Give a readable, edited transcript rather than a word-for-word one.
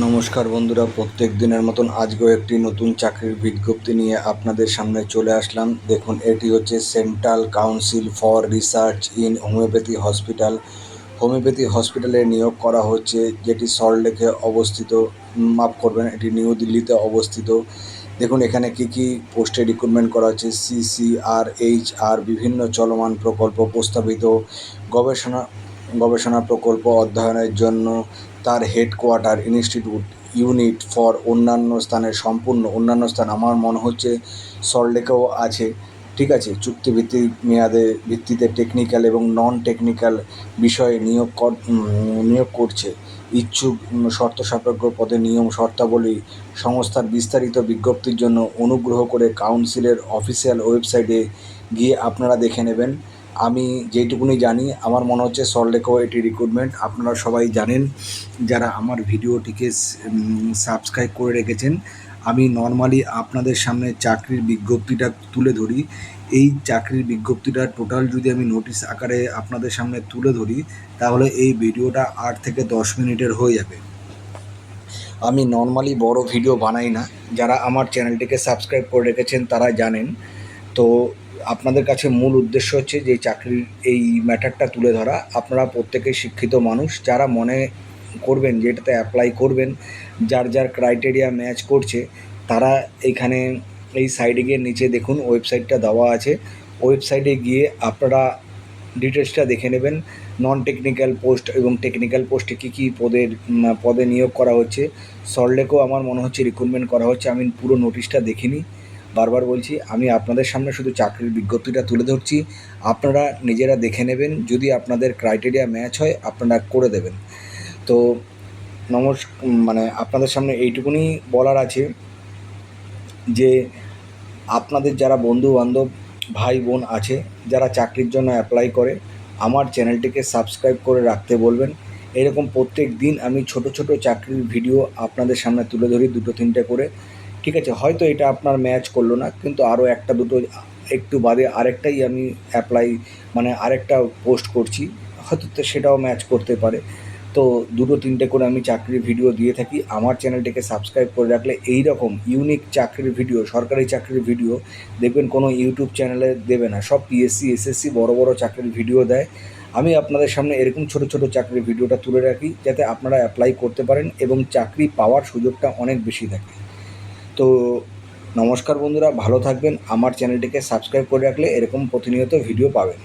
নমস্কার বন্ধুরা, প্রত্যেক দিনের মতন আজকেও একটি নতুন চাকরির বিজ্ঞপ্তি নিয়ে আপনাদের সামনে চলে আসলাম। দেখুন, এটি হচ্ছে central council for research in homeopathy hospital. Homeopathy হসপিটালে নিয়োগ করা হচ্ছে, যেটি সল্টলেকে অবস্থিত। মাফ করবেন, এটি নিউ দিল্লিতে অবস্থিত। দেখুন এখানে কি কি পোস্টে রিক্রুটমেন্ট করা হচ্ছে। CCRHR বিভিন্ন চলমান প্রকল্প প্রস্তাবিত গবেষণা গবেষণা প্রকল্প অধ্যয়নের জন্য তার হেডকোয়ার্টার ইনস্টিটিউট ইউনিট ফর অন্যান্য স্থানের সম্পূর্ণ অন্যান্য স্থান আমার মনে হচ্ছে সল্টলেকেও আছে। ঠিক আছে, চুক্তিভিত্তিক মেয়াদে ভিত্তিতে টেকনিক্যাল এবং নন টেকনিক্যাল বিষয়ে নিয়োগ করছে। ইচ্ছুক শর্ত সাপেক্ষ পদে নিয়ম শর্তাবলী সংস্থার বিস্তারিত বিজ্ঞপ্তির জন্য অনুগ্রহ করে কাউন্সিলের অফিসিয়াল ওয়েবসাইটে গিয়ে আপনারা দেখে নেবেন। আমি যেইটুকুনি জানি, আমার মনে হচ্ছে সল্টলেকেও এটি রিক্রুটমেন্ট। আপনারা সবাই জানেন, যারা আমার ভিডিওটিকে সাবস্ক্রাইব করে রেখেছেন। আমি নর্মালি আপনাদের সামনে চাকরির বিজ্ঞপ্তিটা তুলে ধরি। এই চাকরির বিজ্ঞপ্তিটা টোটাল যদি আমি নোটিশ আকারে আপনাদের সামনে তুলে ধরি, তাহলে এই ভিডিওটা 8 থেকে 10 মিনিটের হয়ে যাবে। আমি নর্মালি বড় ভিডিও বানাই না। যারা আমার চ্যানেলটিকে সাবস্ক্রাইব করে রেখেছেন তারা জানেন। তো আপনাদের কাছে মূল উদ্দেশ্য হচ্ছে যে চাকরির এই ম্যাটারটা তুলে ধরা। আপনারা প্রত্যেকেই শিক্ষিত মানুষ, যারা মনে করবেন যে এটাতে অ্যাপ্লাই করবেন, যার যার ক্রাইটেরিয়া ম্যাচ করছে, তারা এইখানে এই সাইডে গিয়ে নিচে দেখুন ওয়েবসাইটটা দেওয়া আছে। ওয়েবসাইটে গিয়ে আপনারা ডিটেলসটা দেখে নেবেন। নন টেকনিক্যাল পোস্ট এবং টেকনিক্যাল পোস্টে কী কী পদে নিয়োগ করা হচ্ছে। সল্টলেকেও আমার মনে হচ্ছে রিক্রুটমেন্ট করা হচ্ছে। আমি পুরো নোটিশটা দেখিনি, বারবার বলছি। আমি আপনাদের সামনে শুধু চাকরির বিজ্ঞপ্তিটা তুলে ধরছি, আপনারা নিজেরা দেখে নেবেন। যদি আপনাদের ক্রাইটেরিয়া ম্যাচ হয় আপনারা করে দেবেন। তো আপনাদের সামনে এইটুকুনি বলার আছে যে আপনাদের যারা বন্ধুবান্ধব ভাই বোন আছে যারা চাকরির জন্য অ্যাপ্লাই করে, আমার চ্যানেলটিকে সাবস্ক্রাইব করে রাখতে বলবেন। এরকম প্রত্যেক দিন আমি ছোট ছোট চাকরির ভিডিও আপনাদের সামনে তুলে ধরি, 2-3টে করে। ঠিক আছে, হয়তো এটা আপনার ম্যাচ করলো না, কিন্তু আরও একটা দুটো একটু বাদে আরেকটাই আমি আরেকটা পোস্ট করছি, হয়তো তো সেটাও ম্যাচ করতে পারে। তো 2-3টে করে আমি চাকরির ভিডিও দিয়ে থাকি। আমার চ্যানেলটিকে সাবস্ক্রাইব করে রাখলে এই রকম ইউনিক চাকরির ভিডিও, সরকারি চাকরির ভিডিও দেখবেন কোনো ইউটিউব চ্যানেলে দেবে না। সব PSC SSC বড় বড় চাকরির ভিডিও দেয়। আমি আপনাদের সামনে এরকম ছোট ছোট চাকরির ভিডিওটা তুলে রাখি, যাতে আপনারা অ্যাপ্লাই করতে পারেন এবং চাকরি পাওয়ার সুযোগটা অনেক বেশি থাকে। তো নমস্কার বন্ধুরা, ভালো থাকবেন। আমার চ্যানেলটিকে সাবস্ক্রাইব করে রাখলে এরকম প্রতিনিয়ত ভিডিও পাবেন।